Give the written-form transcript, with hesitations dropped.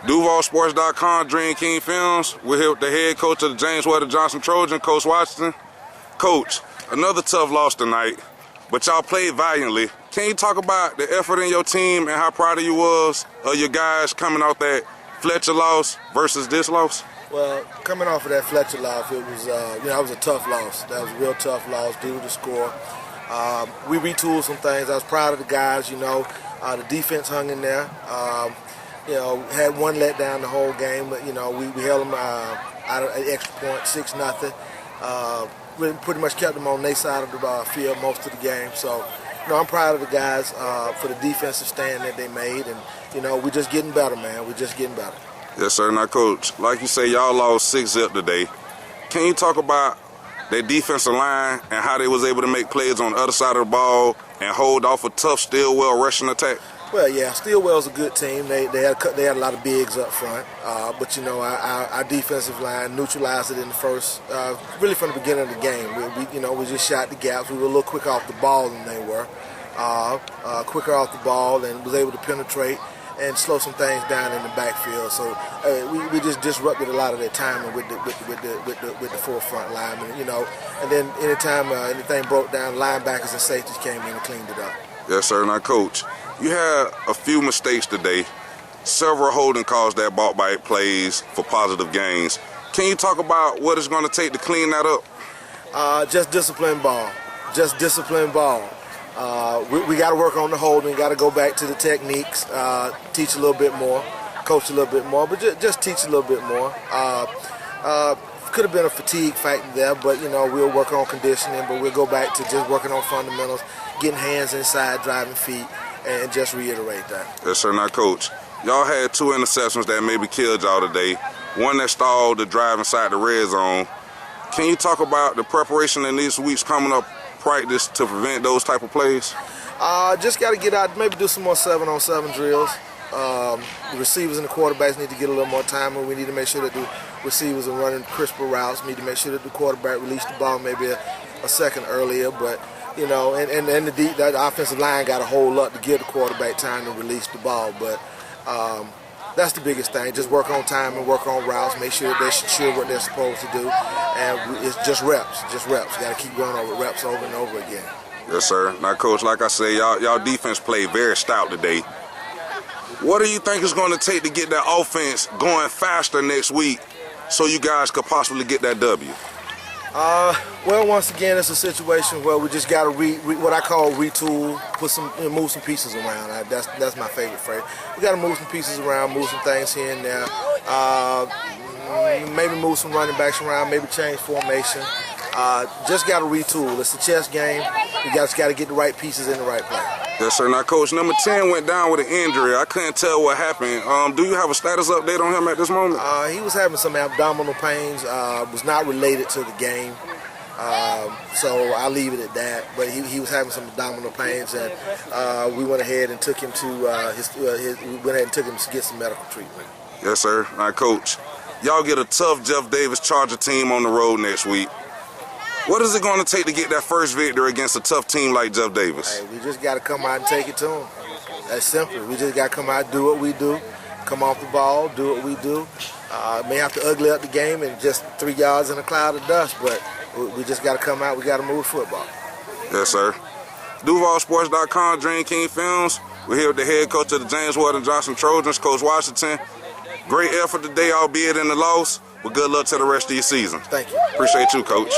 DUVALCITYFOOTBA, Dreamkingfilmz. We're here with the head coach of the James Weather Johnson Trojan, Coach Wachington. Coach, another tough loss tonight, but y'all played valiantly. Can you talk about the effort in your team and how proud of you was of your guys coming off that Fletcher loss versus this loss? Well, coming off of that Fletcher loss, it was that was a tough loss. That was a real tough loss due to the score. We retooled some things. I was proud of the guys. The defense hung in there. Had one letdown the whole game, but we held them out of an extra point, 6-0. We pretty much kept them on their side of the field most of the game. So, I'm proud of the guys for the defensive stand that they made, and we're just getting better, man. We're just getting better. Yes, sir. Now, Coach, like you say, y'all lost 6-0 today. Can you talk about their defensive line and how they was able to make plays on the other side of the ball and hold off a tough Stilwell rushing attack? Well, yeah, Stilwell's a good team. They had a lot of bigs up front, but our defensive line neutralized it in the first, really from the beginning of the game. We just shot the gaps. We were a little quicker off the ball than they were, quicker off the ball, and was able to penetrate and slow some things down in the backfield. So we just disrupted a lot of their timing with the forefront linemen, And then anytime anything broke down, linebackers and safeties came in and cleaned it up. Yes, sir. Now, Coach, you had a few mistakes today, several holding calls that brought back plays for positive gains. Can you talk about what it's going to take to clean that up? Just discipline ball. Just discipline ball. We got to work on the holding, got to go back to the techniques, teach a little bit more, coach a little bit more, but just teach a little bit more. Could have been a fatigue factor there, but we'll work on conditioning, but we'll go back to just working on fundamentals, getting hands inside, driving feet, and just reiterate that. Yes, sir. Now, Coach, y'all had 2 interceptions that maybe killed y'all today, one that stalled the drive inside the red zone. Can you talk about the preparation in these weeks coming up, practice to prevent those type of plays? Just got to get out, maybe do some more 7-on-7 drills. The receivers and the quarterbacks need to get a little more time, and we need to make sure that the receivers are running crisper routes. We need to make sure that the quarterback released the ball maybe a second earlier, but and the offensive line got to hold up to give the quarterback time to release the ball. But that's the biggest thing. Just work on time and work on routes. Make sure that they're sure what they're supposed to do. And it's just reps. Just reps. Got to keep going over reps over and over again. Yes, sir. Now, Coach, like I say, y'all defense played very stout today. What do you think it's going to take to get that offense going faster next week so you guys could possibly get that W? Well, once again, it's a situation where we just got to what I call retool, move some pieces around. That's my favorite phrase. We got to move some pieces around, move some things here and there. Maybe move some running backs around, maybe change formation. Just got to retool. It's a chess game. You just got to get the right pieces in the right place. Yes, sir. Now, Coach, number 10 went down with an injury. I couldn't tell what happened. Do you have a status update on him at this moment? He was having some abdominal pains. Was not related to the game. So I'll leave it at that. But he was having some abdominal pains, and we went ahead and took him to get some medical treatment. Yes, sir. Now, Coach, y'all get a tough Jeff Davis Charger team on the road next week. What is it going to take to get that first victory against a tough team like Jeff Davis? Hey, we just got to come out and take it to them. That's simple. We just got to come out and do what we do, come off the ball, do what we do. May have to ugly up the game and just 3 yards in a cloud of dust, but we just got to come out. We got to move football. Yes, sir. DUVALCITYFOOTBA, Dreamkingfilmz. We're here with the head coach of the James Weather Johnson Trojans, Coach Washington. Great effort today, albeit in the loss, but good luck to the rest of your season. Thank you. Appreciate you, Coach.